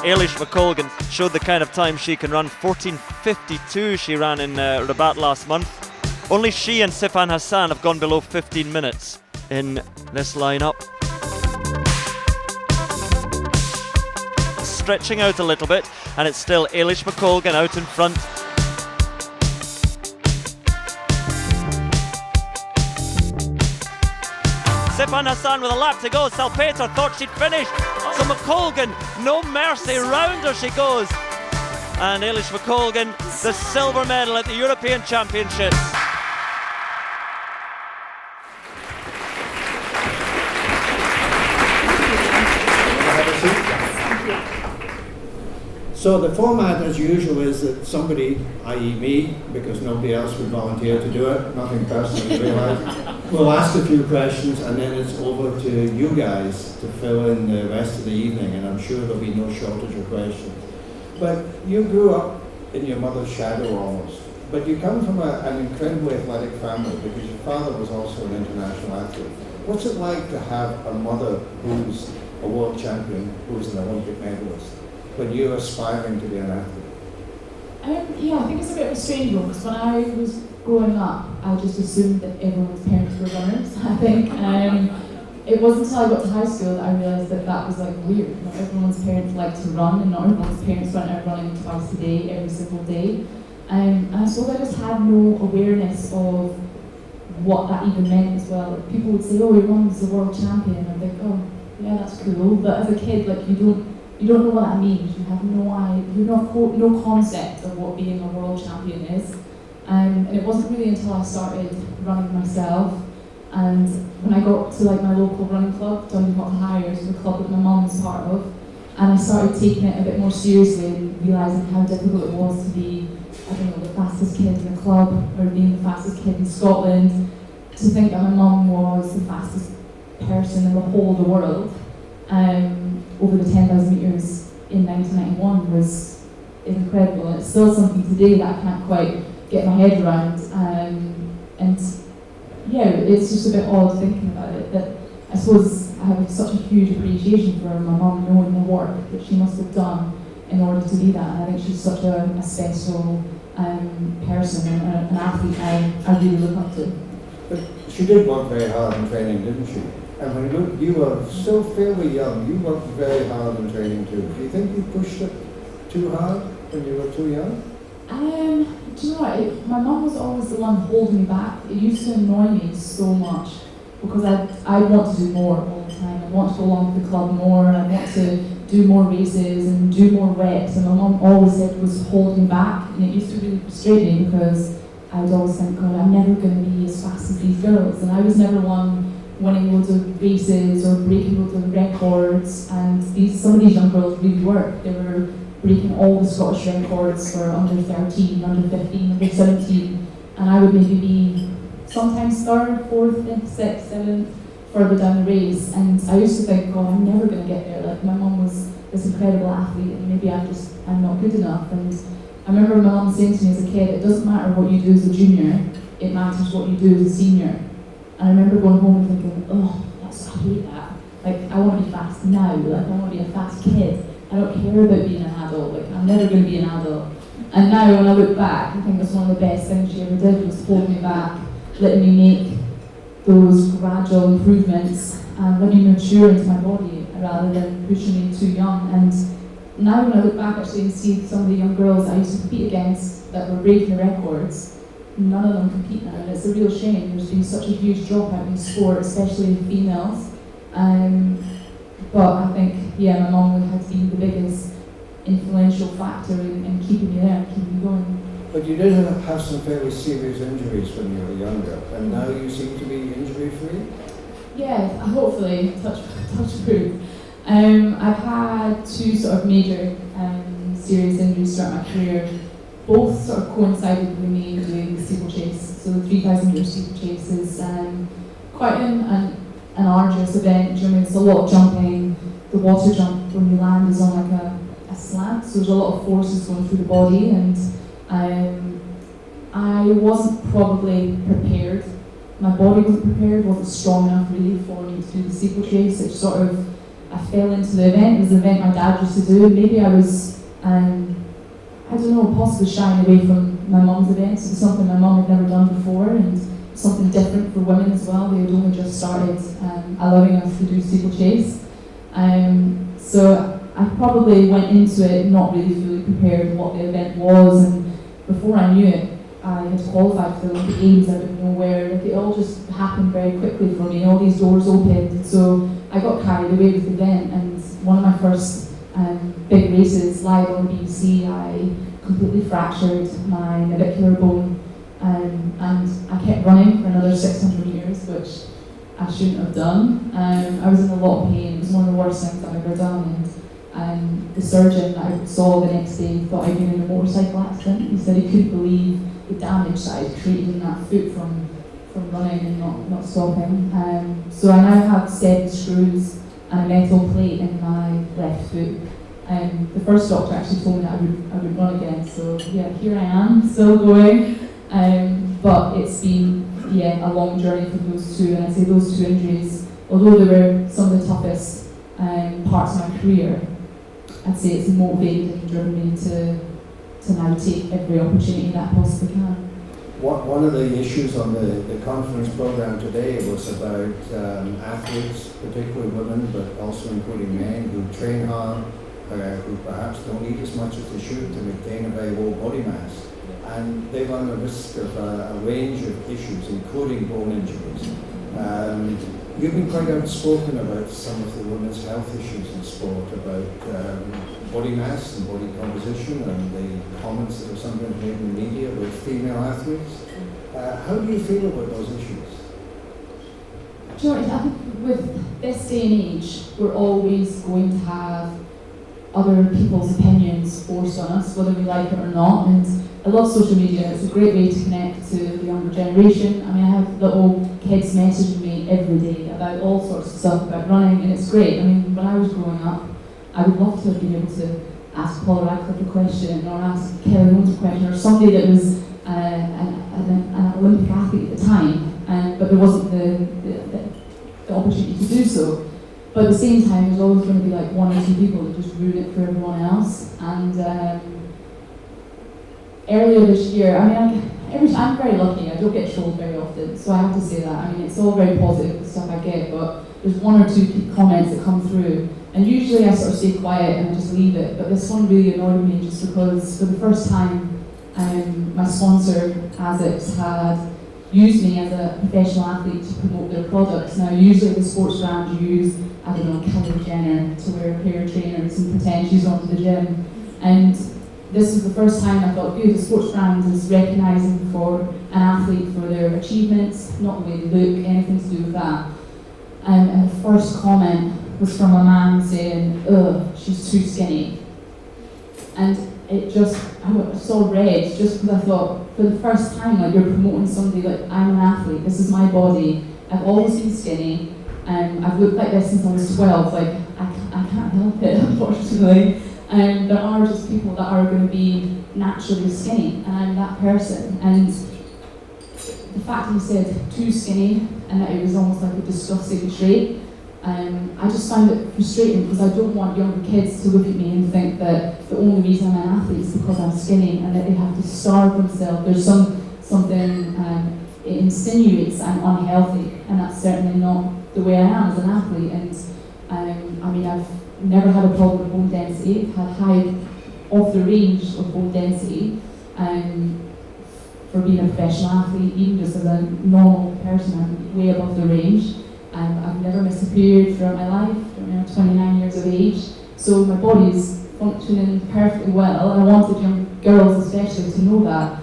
Eilish McColgan showed the kind of time she can run. 14:52 she ran in Rabat last month. Only she and Sifan Hassan have gone below 15 minutes in this lineup. Stretching out a little bit, and it's still Eilish McColgan out in front. Sifan Hassan with a lap to go. Salpeter thought she'd finished. So McColgan, no mercy, round her she goes. And Eilish McColgan, the silver medal at the European Championships. So the format as usual is that somebody, i.e. me, because nobody else would volunteer to do it, nothing personally realised, we'll ask a few questions and then it's over to you guys to fill in the rest of the evening, and I'm sure there'll be no shortage of questions. But you grew up in your mother's shadow almost, but you come from an incredibly athletic family because your father was also an international athlete. What's it like to have a mother who's a world champion, who's an Olympic medalist, but you're aspiring to be an athlete? Yeah, I think it's a bit of a strange one, because when I was growing up, I just assumed that everyone's parents were runners, I think. It wasn't until I got to high school that I realised that that was like weird. Not everyone's parents like to run, and not everyone's parents went out running twice a day, every single day. And I suppose I just had no awareness of what that even meant as well. Like, people would say, oh, your mum's the world champion, and I'd think, oh, yeah, that's cool. But as a kid, like, you don't know what that means. You have no idea, you have no concept of what being a world champion is. And it wasn't really until I started running myself, and when I got to like my local running club, Newcastle Higher, the club that my mum was part of, and I started taking it a bit more seriously and realising how difficult it was to be, I don't know, the fastest kid in the club, or being the fastest kid in Scotland, to think that my mum was the fastest person in the whole of the world. Over the 10,000 metres in 1991 was incredible. It's still something today that I can't quite get my head around. And yeah, it's just a bit odd thinking about it, that I suppose I have such a huge appreciation for my mum, knowing the work that she must have done in order to be that. And I think she's such a special person and an athlete I really look up to. But she did work very hard in training, didn't she? And when you were still fairly young, you worked very hard in training too. Do you think you pushed it too hard when you were too young? Do you know what? My mum was always the one holding me back. It used to annoy me so much because I want to do more all the time. I want to go along with the club more. I want to do more races and do more reps. And my mum always said was holding me back, and it used to really frustrate me because I would always think, God, I'm never going to be as fast as these girls. And I was never one winning loads of races or breaking loads of records, and some of these young girls really were. They were breaking all the Scottish records for under 13, under 15, under 17, and I would maybe be sometimes third, fourth, fifth, sixth, seventh, further down the race, and I used to think, God, I'm never going to get there. Like, my mum was this incredible athlete, and maybe I'm not good enough. And I remember my mum saying to me as a kid, it doesn't matter what you do as a junior, it matters what you do as a senior. And I remember going home and thinking, oh, I hate that. Like, I want to be fast now. Like, I want to be a fast kid. I don't care about being an adult. Like, I'm never going to be an adult. And now, when I look back, I think that's one of the best things she ever did, was hold me back, letting me make those gradual improvements and letting me mature into my body rather than pushing me too young. And now, when I look back actually and see some of the young girls I used to compete against that were breaking the records, none of them compete now, and it's a real shame. There's been such a huge dropout in sport, especially in females. But I think, yeah, my mum has been the biggest influential factor in keeping me there and keeping me going. But you did have some fairly serious injuries when you were younger, and now you seem to be injury-free? Yeah, hopefully, touch wood. I've had two sort of major serious injuries throughout my career. Both sort of coincided with me doing the steeplechase. So the 3,000 metre steeplechase is quite an arduous event. There's a lot of jumping. The water jump, when you land, is on like a slant, so there's a lot of forces going through the body, and I wasn't probably prepared. My body wasn't prepared, wasn't strong enough really for me to do the steeplechase. It sort of, I fell into the event. It was the event my dad used to do. Maybe I was, I don't know, possibly shying away from my mum's events. It was something my mum had never done before, and something different for women as well. They had only just started allowing us to do steeplechase. So I probably went into it not really fully prepared what the event was, and before I knew it, I had qualified for the Olympic Games out of nowhere. Like, it all just happened very quickly for me. All these doors opened, and so I got carried away with the event. And one of my first big races, live on the BBC, I completely fractured my navicular bone, and I kept running for another 600 metres, which I shouldn't have done. I was in a lot of pain. It was one of the worst things I've ever done. And the surgeon that I saw the next day thought I'd been in a motorcycle accident. He said he couldn't believe the damage that I'd created in that foot from running and not stopping. So I now have 7 screws and a metal plate in my left foot. The first doctor actually told me that I would run again. So yeah, here I am, still going. But it's been a long journey for those two. And I say those 2 injuries, although they were some of the toughest parts of my career, I'd say it's motivated and driven me to now take every opportunity that I possibly can. One of the issues on the conference program today was about athletes, particularly women, but also including men, who train hard, who perhaps don't eat as much as they should to maintain a very low body mass. And they run the risk of a range of issues, including bone injuries. You've been quite outspoken about some of the women's health issues in sport, about body mass and body composition, and the comments that are sometimes made in the media about female athletes. How do you feel about those issues? George, I think with this day and age, we're always going to have other people's opinions forced on us, whether we like it or not. And I love social media. It's a great way to connect to the younger generation. I mean, I have little kids messaging me every day about all sorts of stuff about running, and it's great. I mean, when I was growing up, I would love to have been able to ask Paula Radcliffe a question, or ask Kelly Holmes a question, or somebody that was an Olympic athlete at the time, but there wasn't the opportunity to do so. But at the same time, there's always going to be like 1 or 2 people that just ruin it for everyone else. And earlier this year, I mean, I'm very lucky. I don't get trolled very often, so I have to say that. I mean, it's all very positive, the stuff I get, but there's 1 or 2 comments that come through. And usually I sort of stay quiet and I just leave it, but this one really annoyed me just because for the first time my sponsor, ASICS, had used me as a professional athlete to promote their products. Now usually the sports brand use, I don't know, Kylie Jenner to wear a pair of trainers and pretend she's gone to the gym. And this is the first time I thought, good, the sports brand is recognising for an athlete for their achievements, not the way they look, anything to do with that. And the first comment was from a man saying, ugh, she's too skinny. And it just, I saw red just because I thought, for the first time, like, you're promoting somebody, like, I'm an athlete, this is my body, I've always been skinny, I've looked like this since I was 12, like, I can't help it, unfortunately. There are just people that are going to be naturally skinny, and I'm that person. And the fact that he said too skinny, and that it was almost like a disgusting trait, I just find it frustrating because I don't want younger kids to look at me and think that the only reason I'm an athlete is because I'm skinny and that they have to starve themselves. There's something, it insinuates I'm unhealthy, and that's certainly not the way I am as an athlete. And I mean, I've never had a problem with bone density. I've had high off the range of bone density for being a professional athlete, even just as a normal person, I'm way above the range. I've never missed a period throughout my life. I'm 29 years of age, so my body's functioning perfectly well, and I wanted young girls especially to know that,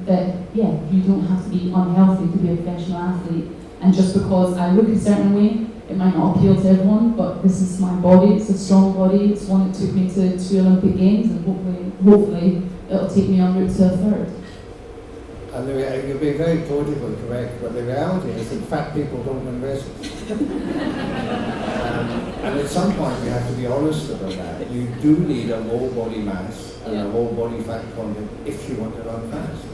that yeah, you don't have to be unhealthy to be a professional athlete, and just because I look a certain way, it might not appeal to everyone, but this is my body, it's a strong body, it's one that took me to 2 Olympic Games, and hopefully it'll take me en route to a 3rd. And you're being very politically correct, but the reality is that fat people don't win races. And at some point you have to be honest about that. You do need a low body mass and a low body fat content if you want to run fast.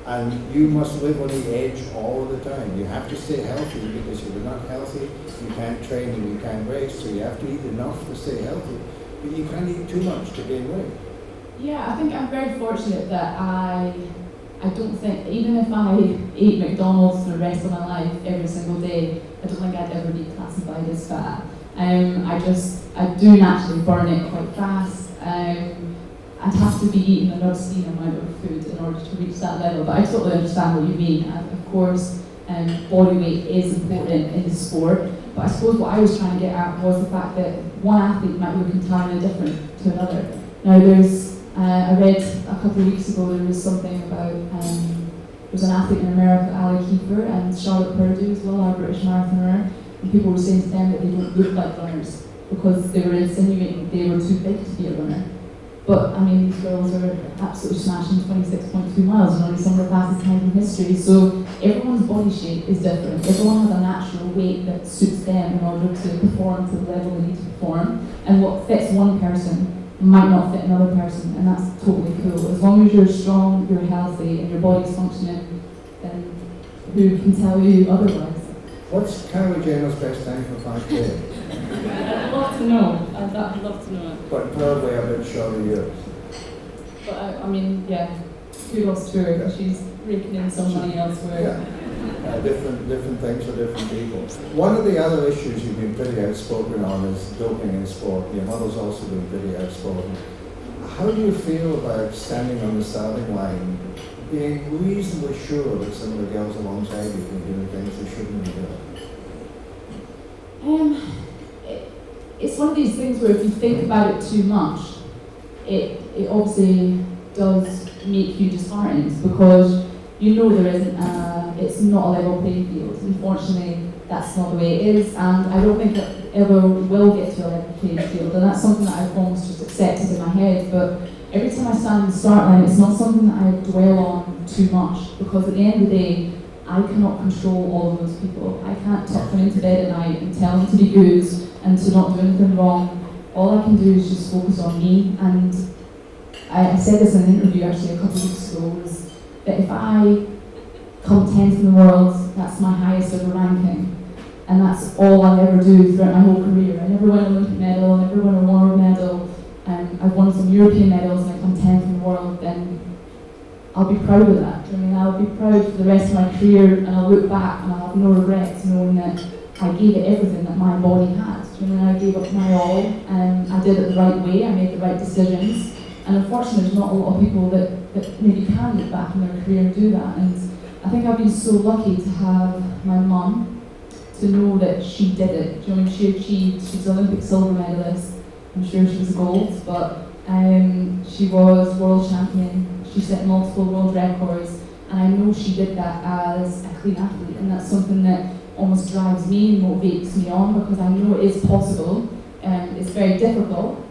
And you must live on the edge all the time. You have to stay healthy, because if you're not healthy, you can't train and you can't race. So you have to eat enough to stay healthy, but you can't eat too much to gain weight. Yeah, I think I'm very fortunate that I don't think, even if I ate McDonald's for the rest of my life every single day, I don't think I'd ever be classified as fat. I do naturally burn it quite fast. I'd have to be eating an obscene amount of food in order to reach that level, but I totally understand what you mean. And of course, body weight is important in the sport, but I suppose what I was trying to get at was the fact that one athlete might look entirely different to another. Now I read a couple of weeks ago there was something about, there's an athlete in America, Ali Kiefer, and Charlotte Purdue as well, our British marathoner, and people were saying to them that they don't look like runners because they were insinuating they were too big to be a runner. But I mean, these girls are absolutely smashing 26.2 miles in only some of the fastest times in history. So everyone's body shape is different. Everyone has a natural weight that suits them in order to perform to the level they need to perform. And what fits one person might not fit another person, and that's totally cool. As long as you're strong, you're healthy, and your body's functioning, then who can tell you otherwise? What's Kylie Jenner's best time for 5K? I'd love to know. I'd love to know it. But probably a bit short of yours. But I mean, yeah, kudos to her, because she's raking in some money elsewhere. Yeah. Different things for different people. One of the other issues you've been pretty outspoken on is doping in sport. Your mother's also been pretty outspoken. How do you feel about standing on the starting line, being reasonably sure that some of the girls alongside you can do things they shouldn't be doing? It's one of these things where if you think about it too much, it obviously does make you disheartened, because you know it's not a level playing field. Unfortunately, that's not the way it is, and I don't think that ever will get to a level playing field, and that's something that I've almost just accepted in my head. But every time I stand on the start line, it's not something that I dwell on too much, because at the end of the day, I cannot control all of those people. I can't tuck them into bed at night and tell them to be good and to not do anything wrong. All I can do is just focus on me. And I said this in an interview actually a couple of weeks ago, was that if I come 10th in the world, that's my highest ever ranking. And that's all I'll ever do throughout my whole career. I never won an Olympic medal, I never won a world medal. I've won some European medals and I come 10th in the world, then I'll be proud of that. I mean, I'll be proud for the rest of my career, and I'll look back and I'll have no regrets knowing that I gave it everything that my body had. I mean, I gave up my all, and I did it the right way, I made the right decisions. And unfortunately, there's not a lot of people that maybe can look back in their career and do that. And I think I've been so lucky to have my mum, to know that she did it. You know, she's an Olympic silver medalist. I'm sure she was gold, but she was world champion. She set multiple world records, and I know she did that as a clean athlete, and that's something that almost drives me and motivates me on, because I know it is possible. It's very difficult,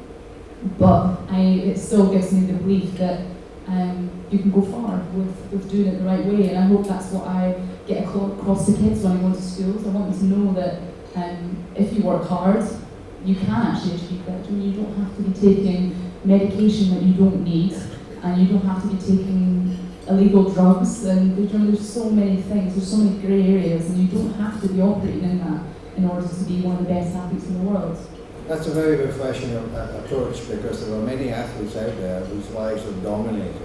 but it still gives me the belief that you can go far with doing it the right way, and I hope that's what I get across to kids when I go to schools. I want them to know that if you work hard, you can actually achieve that. I mean, you don't have to be taking medication that you don't need, and you don't have to be taking illegal drugs, and there's so many things, there's so many grey areas, and you don't have to be operating in that in order to be one of the best athletes in the world. That's a very refreshing approach, because there are many athletes out there whose lives are dominated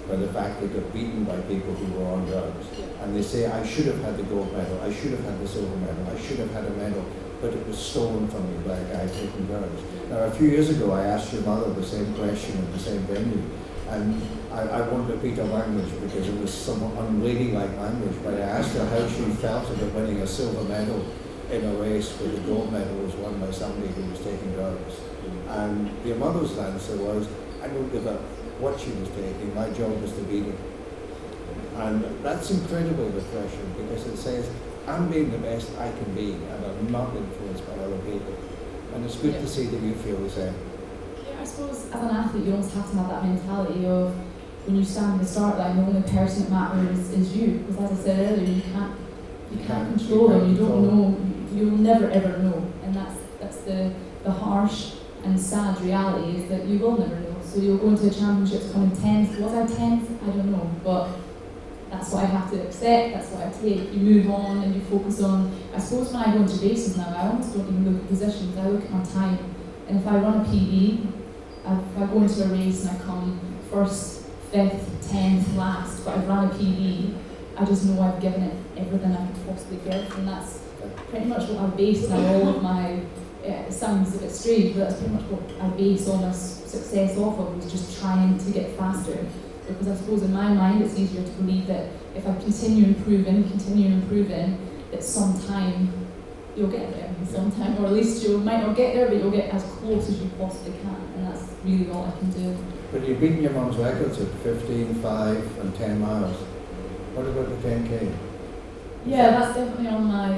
by the fact they got beaten by people who were on drugs. And they say, I should have had the gold medal, I should have had the silver medal, I should have had a medal, but it was stolen from me by a guy taking drugs. Now, a few years ago, I asked your mother the same question at the same venue, and I won't repeat her language because it was somewhat unladylike language, but I asked her how she felt about winning a silver medal in a race where the gold medal was won by somebody who was taking drugs. And your mother's answer was, I don't give up what she was taking, my job was to beat her. And that's incredibly refreshing, because it says, I'm being the best I can be, and I'm not influenced by other people. And it's good to see that you feel the same. Yeah, I suppose as an athlete, you almost have to have that mentality of, when you stand in the start line, the only person that matters is you. Because as I said earlier, you can't control them. You don't know. You'll never ever know. And that's the harsh and sad reality, is that you will never know. So you'll go into a championships coming 10th. Was I 10th? I don't know. But that's what I have to accept, that's what I take. You move on and you focus on, I suppose when I go into races now, I almost don't even look at positions, I look at my time. And if I run a PB, if I go into a race and I come first, 5th, 10th, last, but I've run a PB, I just know I've given it everything I could possibly give, and that's pretty much what I base now all of my, it sounds a bit strange, but that's pretty much what I base all my success off of, is just trying to get faster. Because I suppose in my mind it's easier to believe that if I continue improving, that sometime you'll get there, sometime, or at least you might not get there, but you'll get as close as you possibly can, and that's really all I can do. But you've beaten your mum's records at 15, 5 and 10 miles. What about the 10K? Yeah, that's definitely on my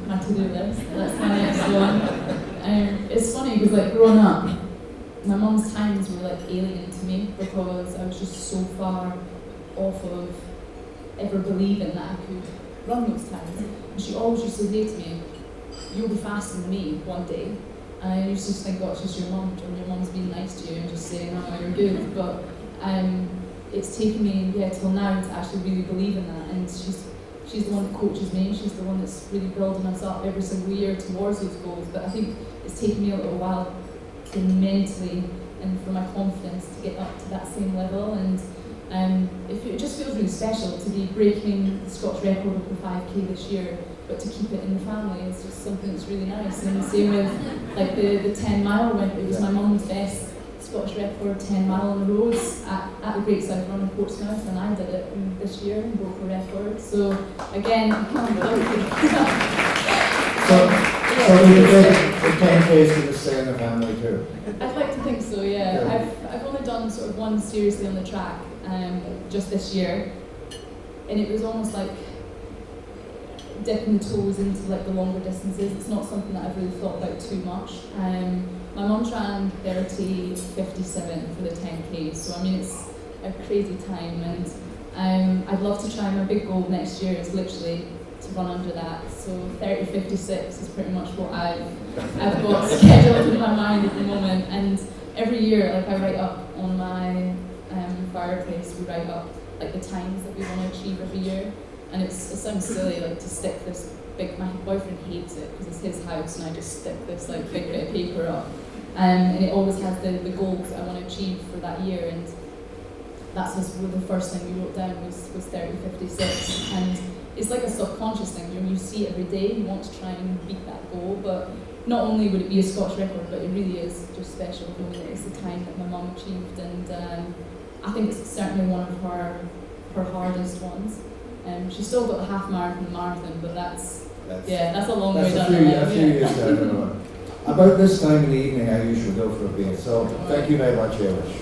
my to-do list. That's my next one. It's funny because like growing up, my mum's times were like alien to me because I was just so far off of ever believing that I could run those times. And she always used to say to me, "You'll be faster than me one day." And I used to just think, "Oh, it's just your mum, and your mum's being nice to you and just saying, oh, you're good." But it's taken me till now to actually really believe in that. And she's the one that coaches me. She's the one that's really building us up every single year towards those goals. But I think it's taken me a little while to mentally and for my confidence to get up to that same level. And it just feels really special to be breaking the Scotch record of the 5K this year, but to keep it in the family is just something that's really nice. And the same with like the 10 mile went. It was my mum's best Scottish record 10 mile on the roads at the Great South Run in Portsmouth, and I did it this year and broke a record. So again, I can't believe So the 10K is going to stay in the family too? I'd like to think so, yeah. I've only done sort of one seriously on the track just this year, and it was almost like dipping the toes into like the longer distances. It's not something that I've really thought about too much. My mum's ran 30:57 for the 10K, so I mean it's a crazy time, and I'd love to try. My big goal next year is literally to run under that. So 30:56 is pretty much what I've got scheduled in my mind at the moment. And every year, like I write up on my fireplace, we write up like the times that we want to achieve every year. And it sounds silly, like to stick this big. My boyfriend hates it because it's his house, and I just stick this like big bit of paper up, and it always has the goals I want to achieve for that year. And that's just the first thing we wrote down was 30:56, and it's like a subconscious thing. You see it every day, you want to try and beat that goal, but not only would it be a Scotch record, but it really is just special knowing that it's the time that my mum achieved, and I think it's certainly one of her hardest ones. She's still got the half marathon and marathon, but that's a long way down the line. A few years down the road. About this time in the evening, I usually go for a beer. So thank you very much, Eilish.